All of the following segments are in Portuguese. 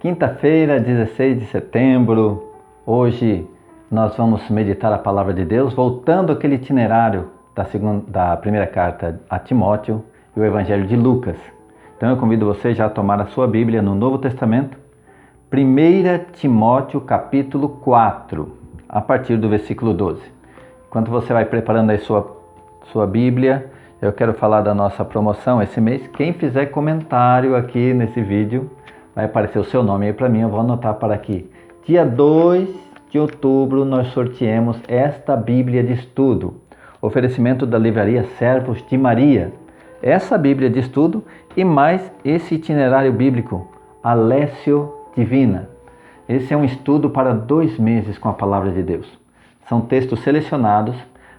Quinta-feira, 16 de setembro. Hoje nós vamos meditar a palavra de Deus, voltando aquele itinerário da primeira carta a Timóteo e o Evangelho de Lucas. Então eu convido você já a tomar a sua Bíblia no Novo Testamento, 1 Timóteo capítulo 4, a partir do versículo 12. Enquanto você vai preparando aí sua Bíblia, eu quero falar da nossa promoção esse mês. Quem fizer comentário aqui nesse vídeo, vai aparecer o seu nome aí para mim, eu vou anotar para aqui. Dia 2 de outubro nós sorteemos esta Bíblia de Estudo, oferecimento da livraria Servos de Maria. Essa Bíblia de Estudo e mais esse itinerário bíblico, Alessio Divina. Esse é um estudo para 2 meses com a Palavra de Deus. São textos selecionados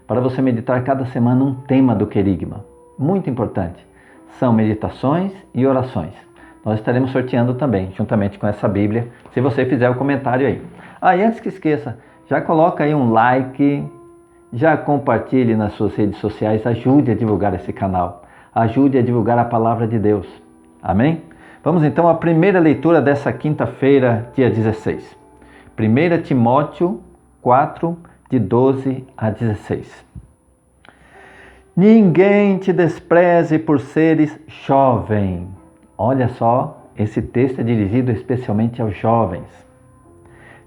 para você meditar cada semana um tema do querigma. Muito importante. São meditações e orações. Nós estaremos sorteando também, juntamente com essa Bíblia, se você fizer o comentário aí. E antes que esqueça, já coloca aí um like, já compartilhe nas suas redes sociais, ajude a divulgar esse canal, ajude a divulgar a Palavra de Deus. Amém? Vamos então à primeira leitura dessa quinta-feira, dia 16. 1 Timóteo 4, de 12 a 16. Ninguém te despreze por seres jovem. Olha só, esse texto é dirigido especialmente aos jovens.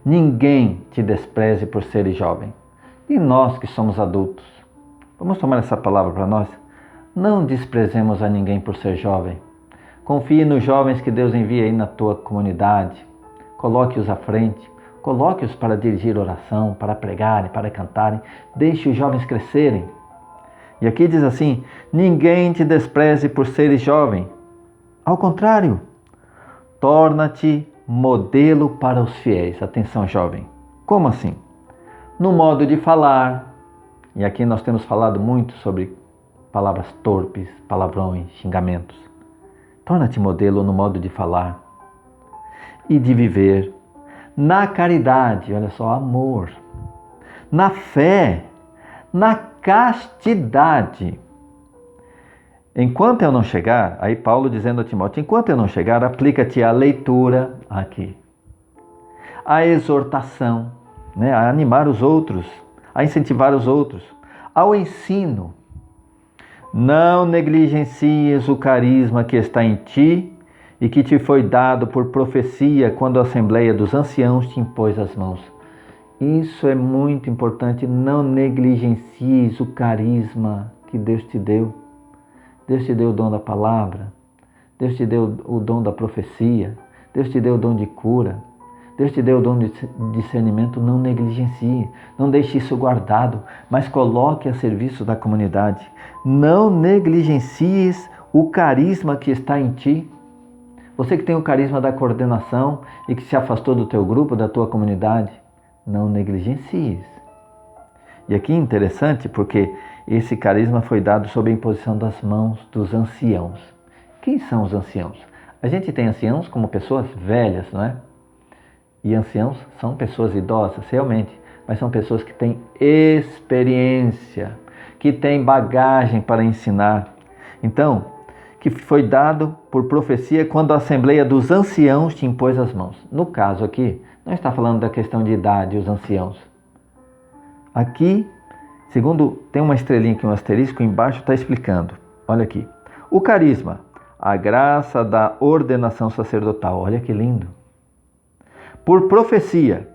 Ninguém te despreze por seres jovem. E nós que somos adultos, vamos tomar essa palavra para nós? Não desprezemos a ninguém por ser jovem. Confie nos jovens que Deus envia aí na tua comunidade. Coloque-os à frente. Coloque-os para dirigir oração, para pregarem, para cantarem. Deixe os jovens crescerem. E aqui diz assim: ninguém te despreze por seres jovem. Ao contrário, torna-te modelo para os fiéis. Atenção, jovem. Como assim? No modo de falar. E aqui nós temos falado muito sobre palavras torpes, palavrões, xingamentos. Torna-te modelo no modo de falar e de viver. Na caridade, olha só, amor. Na fé, na castidade. Enquanto eu não chegar, aí Paulo dizendo a Timóteo, enquanto eu não chegar, aplica-te à leitura, aqui, à exortação, a animar os outros, a incentivar os outros, ao ensino. Não negligencies o carisma que está em ti e que te foi dado por profecia quando a Assembleia dos Anciãos te impôs as mãos. Isso é muito importante, não negligencies o carisma que Deus te deu. Deus te deu o dom da palavra, Deus te deu o dom da profecia, Deus te deu o dom de cura, Deus te deu o dom de discernimento. Não negligencie, não deixe isso guardado, mas coloque a serviço da comunidade. Não negligencies o carisma que está em ti. Você que tem o carisma da coordenação e que se afastou do teu grupo, da tua comunidade, não negligencies. E aqui é interessante porque esse carisma foi dado sob a imposição das mãos dos anciãos. Quem são os anciãos? A gente tem anciãos como pessoas velhas, não é? E anciãos são pessoas idosas, realmente, mas são pessoas que têm experiência, que têm bagagem para ensinar. Então, que foi dado por profecia quando a Assembleia dos Anciãos te impôs as mãos. No caso aqui, não está falando da questão de idade, os anciãos. Aqui, segundo, tem uma estrelinha aqui, um asterisco, embaixo está explicando. Olha aqui. O carisma, a graça da ordenação sacerdotal. Olha que lindo. Por profecia,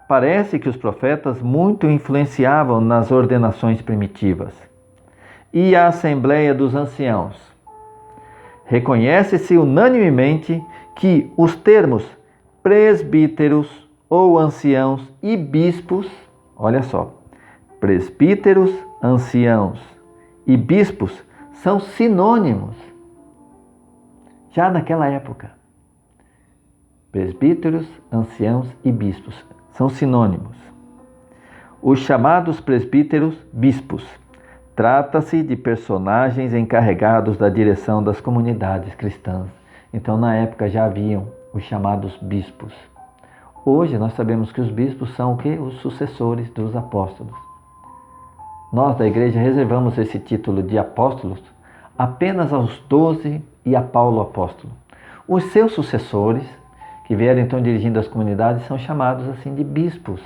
parece que os profetas muito influenciavam nas ordenações primitivas. E a Assembleia dos Anciãos. Reconhece-se unanimemente que os termos presbíteros ou anciãos e bispos, olha só, presbíteros, anciãos e bispos são sinônimos. Já naquela época, presbíteros, anciãos e bispos são sinônimos. Os chamados presbíteros, bispos, trata-se de personagens encarregados da direção das comunidades cristãs. Então, na época já haviam os chamados bispos. Hoje nós sabemos que os bispos são o quê? Os sucessores dos apóstolos. Nós da igreja reservamos esse título de apóstolos apenas aos 12 e a Paulo apóstolo. Os seus sucessores, que vieram então dirigindo as comunidades, são chamados assim de bispos.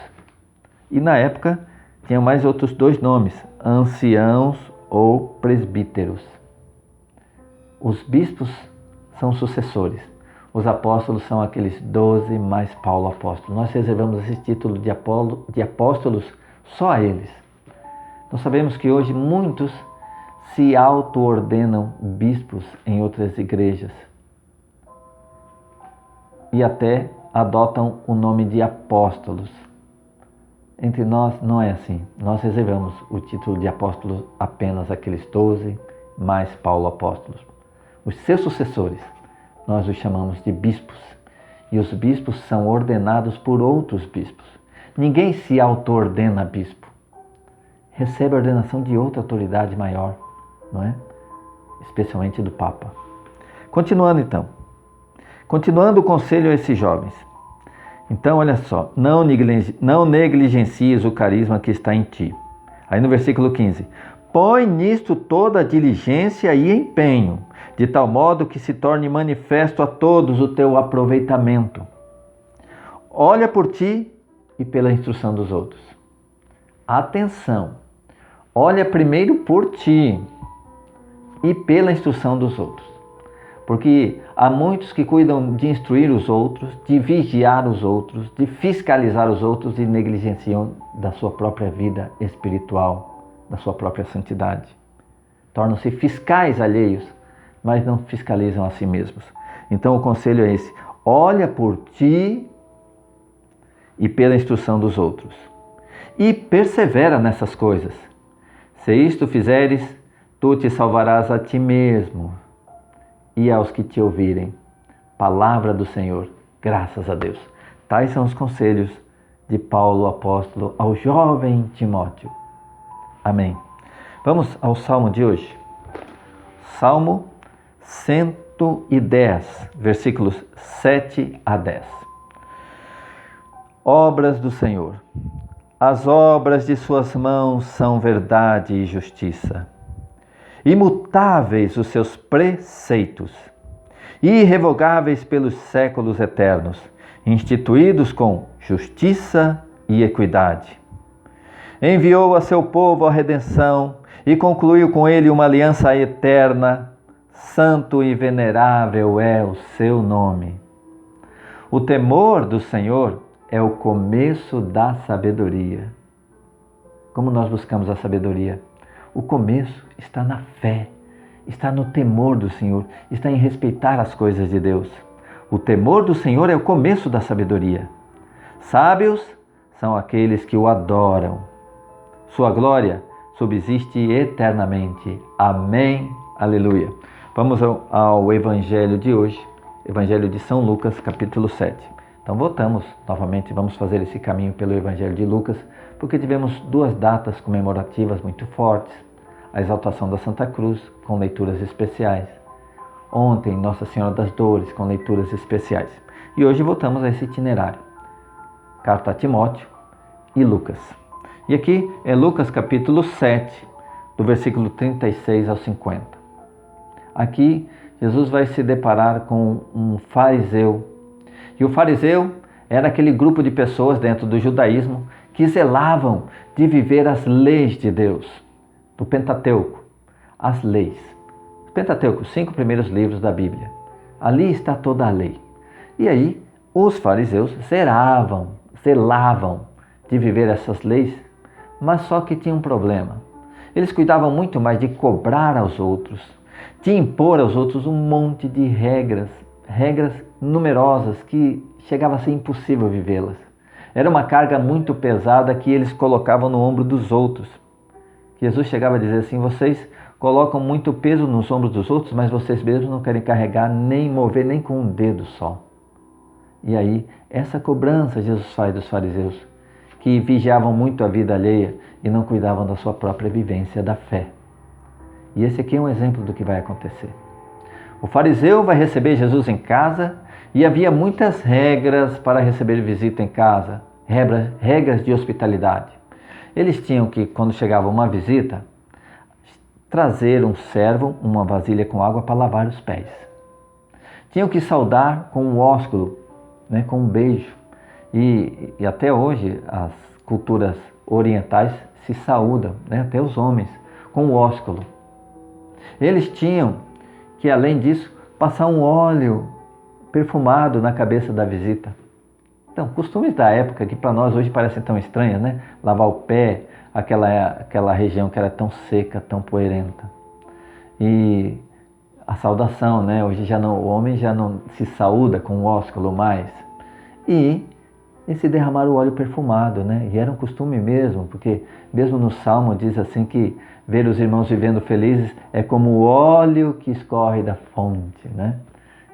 E na época tinham mais outros 2 nomes, anciãos ou presbíteros. Os bispos são sucessores. Os apóstolos são aqueles 12 mais Paulo apóstolo. Nós reservamos esse título de apóstolos só a eles. Nós sabemos que hoje muitos se auto-ordenam bispos em outras igrejas e até adotam o nome de apóstolos. Entre nós não é assim. Nós reservamos o título de apóstolos apenas àqueles 12 mais Paulo apóstolos. Os seus sucessores, nós os chamamos de bispos. E os bispos são ordenados por outros bispos. Ninguém se auto-ordena bispo. Recebe a ordenação de outra autoridade maior, não é? Especialmente do Papa. Continuando então. Continuando o conselho a esses jovens. Então, olha só. Não negligencies o carisma que está em ti. Aí no versículo 15. Põe nisto toda a diligência e empenho, de tal modo que se torne manifesto a todos o teu aproveitamento. Olha por ti e pela instrução dos outros. Atenção! Olha primeiro por ti e pela instrução dos outros. Porque há muitos que cuidam de instruir os outros, de vigiar os outros, de fiscalizar os outros e negligenciam da sua própria vida espiritual, da sua própria santidade. Tornam-se fiscais alheios, mas não fiscalizam a si mesmos. Então o conselho é esse: olha por ti e pela instrução dos outros. E persevera nessas coisas. Se isto fizeres, tu te salvarás a ti mesmo e aos que te ouvirem. Palavra do Senhor, graças a Deus. Tais são os conselhos de Paulo apóstolo ao jovem Timóteo. Amém. Vamos ao Salmo de hoje. Salmo 110, versículos 7 a 10. Obras do Senhor. As obras de suas mãos são verdade e justiça. Imutáveis os seus preceitos, irrevogáveis pelos séculos eternos, instituídos com justiça e equidade. Enviou a seu povo a redenção e concluiu com ele uma aliança eterna. Santo e venerável é o seu nome. O temor do Senhor é o começo da sabedoria. Como nós buscamos a sabedoria? O começo está na fé, está no temor do Senhor, está em respeitar as coisas de Deus. O temor do Senhor é o começo da sabedoria. Sábios são aqueles que o adoram. Sua glória subsiste eternamente. Amém. Aleluia. Vamos ao Evangelho de hoje, Evangelho de São Lucas, capítulo 7. Então voltamos novamente, vamos fazer esse caminho pelo Evangelho de Lucas, porque tivemos 2 datas comemorativas muito fortes. A exaltação da Santa Cruz, com leituras especiais. Ontem, Nossa Senhora das Dores, com leituras especiais. E hoje voltamos a esse itinerário. Carta a Timóteo e Lucas. E aqui é Lucas capítulo 7, do versículo 36 ao 50. Aqui, Jesus vai se deparar com um fariseu. E o fariseu era aquele grupo de pessoas dentro do judaísmo que zelavam de viver as leis de Deus. Do Pentateuco, as leis. O Pentateuco, os 5 primeiros livros da Bíblia. Ali está toda a lei. E aí, os fariseus zelavam de viver essas leis, mas só que tinha um problema. Eles cuidavam muito mais de cobrar aos outros, de impor aos outros um monte de regras numerosas que chegava a ser impossível vivê-las. Era uma carga muito pesada que eles colocavam no ombro dos outros. Jesus chegava a dizer assim: vocês colocam muito peso nos ombros dos outros, mas vocês mesmos não querem carregar, nem mover, nem com um dedo só. E aí, essa cobrança Jesus faz dos fariseus, que vigiavam muito a vida alheia e não cuidavam da sua própria vivência da fé. E esse aqui é um exemplo do que vai acontecer. O fariseu vai receber Jesus em casa e havia muitas regras para receber visita em casa, regras de hospitalidade. Eles tinham que, quando chegava uma visita, trazer um servo, uma vasilha com água para lavar os pés. tinham que saudar com um ósculo, né, com um beijo. E até hoje as culturas orientais se saúdam, né, até os homens, com o ósculo. Eles tinham que, além disso, passar um óleo perfumado na cabeça da visita. Então, costumes da época que para nós hoje parecem tão estranhos, né? Lavar o pé, aquela região que era tão seca, tão poeirenta. E a saudação, né? Hoje já não, o homem já não se saúda com o ósculo mais. E se derramar o óleo perfumado, né? E era um costume mesmo, porque mesmo no Salmo diz assim que ver os irmãos vivendo felizes é como o óleo que escorre da fonte, né?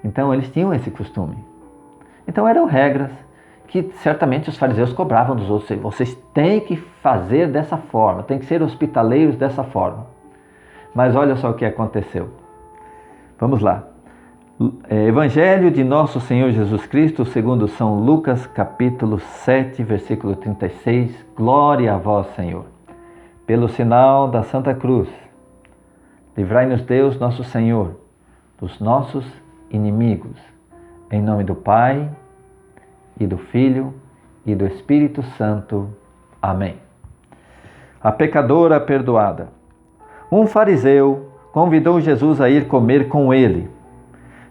Então eles tinham esse costume. Então eram regras que certamente os fariseus cobravam dos outros. Vocês têm que fazer dessa forma, têm que ser hospitaleiros dessa forma. Mas olha só o que aconteceu. Vamos lá. Evangelho de Nosso Senhor Jesus Cristo, segundo São Lucas, capítulo 7, versículo 36. Glória a vós, Senhor. Pelo sinal da Santa Cruz, livrai-nos Deus, nosso Senhor, dos nossos inimigos. Em nome do Pai, e do Filho, e do Espírito Santo. Amém. A pecadora perdoada. Um fariseu convidou Jesus a ir comer com ele.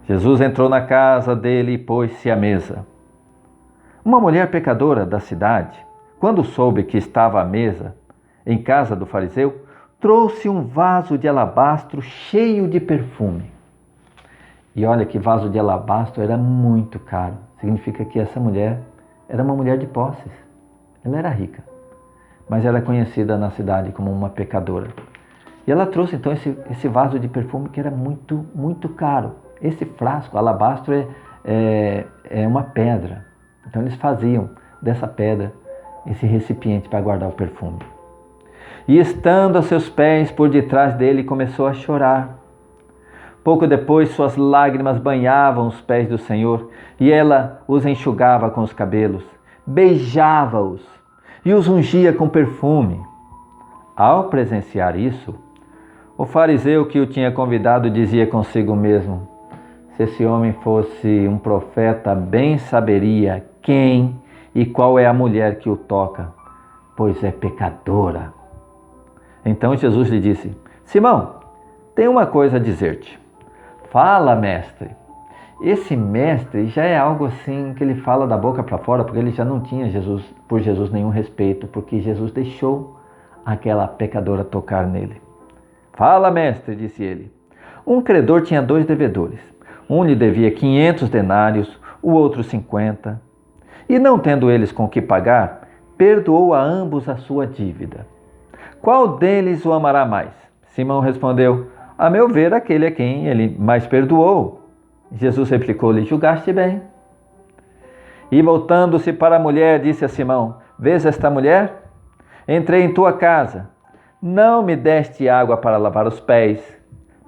Jesus entrou na casa dele e pôs-se à mesa. Uma mulher pecadora da cidade, quando soube que estava à mesa, em casa do fariseu, trouxe um vaso de alabastro cheio de perfume. E olha que vaso de alabastro era muito caro. Significa que essa mulher era uma mulher de posses. Ela era rica, mas era conhecida na cidade como uma pecadora. E ela trouxe então esse vaso de perfume que era muito, muito caro. Esse frasco, alabastro, é uma pedra. Então eles faziam dessa pedra esse recipiente para guardar o perfume. E estando a seus pés por detrás dele, começou a chorar. Pouco depois, suas lágrimas banhavam os pés do Senhor, e ela os enxugava com os cabelos, beijava-os e os ungia com perfume. Ao presenciar isso, o fariseu que o tinha convidado dizia consigo mesmo: se esse homem fosse um profeta, bem saberia quem e qual é a mulher que o toca, pois é pecadora. Então Jesus lhe disse: Simão, tenho uma coisa a dizer-te. Fala, mestre. Esse mestre já é algo assim que ele fala da boca para fora, porque ele já não tinha por Jesus nenhum respeito, porque Jesus deixou aquela pecadora tocar nele. Fala, mestre, disse ele. Um credor tinha 2 devedores. Um lhe devia 500 denários, o outro 50. E não tendo eles com que pagar, perdoou a ambos a sua dívida. Qual deles o amará mais? Simão respondeu: a meu ver, aquele a quem ele mais perdoou. Jesus replicou-lhe: julgaste bem. E voltando-se para a mulher, disse a Simão: vês esta mulher? Entrei em tua casa. Não me deste água para lavar os pés,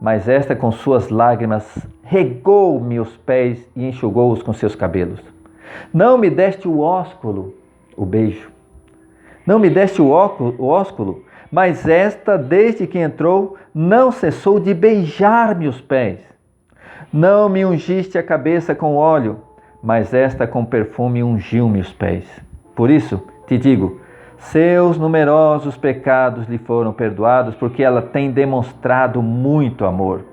mas esta com suas lágrimas regou-me os pés e enxugou-os com seus cabelos. Não me deste o ósculo, o beijo. Não me deste o ósculo, mas esta, desde que entrou, não cessou de beijar-me os pés. Não me ungiste a cabeça com óleo, mas esta com perfume ungiu-me os pés. Por isso, te digo, seus numerosos pecados lhe foram perdoados, porque ela tem demonstrado muito amor.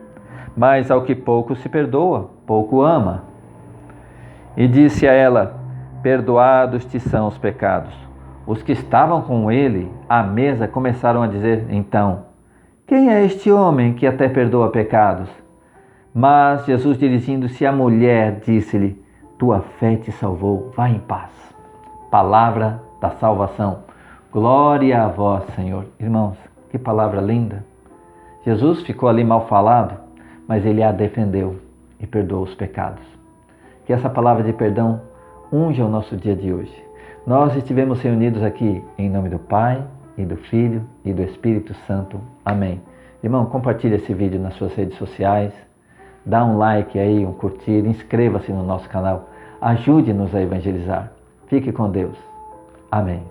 Mas ao que pouco se perdoa, pouco ama. E disse a ela: perdoados te são os pecados. Os que estavam com ele à mesa começaram a dizer então: quem é este homem que até perdoa pecados? Mas Jesus, dirigindo-se à mulher, disse-lhe: tua fé te salvou, vá em paz. Palavra da salvação. Glória a vós, Senhor. Irmãos, que palavra linda. Jesus ficou ali mal falado, mas ele a defendeu e perdoou os pecados. Que essa palavra de perdão unja o nosso dia de hoje. Nós estivemos reunidos aqui em nome do Pai, e do Filho, e do Espírito Santo. Amém. Irmão, compartilhe esse vídeo nas suas redes sociais, dá um like aí, um curtir, inscreva-se no nosso canal, ajude-nos a evangelizar. Fique com Deus. Amém.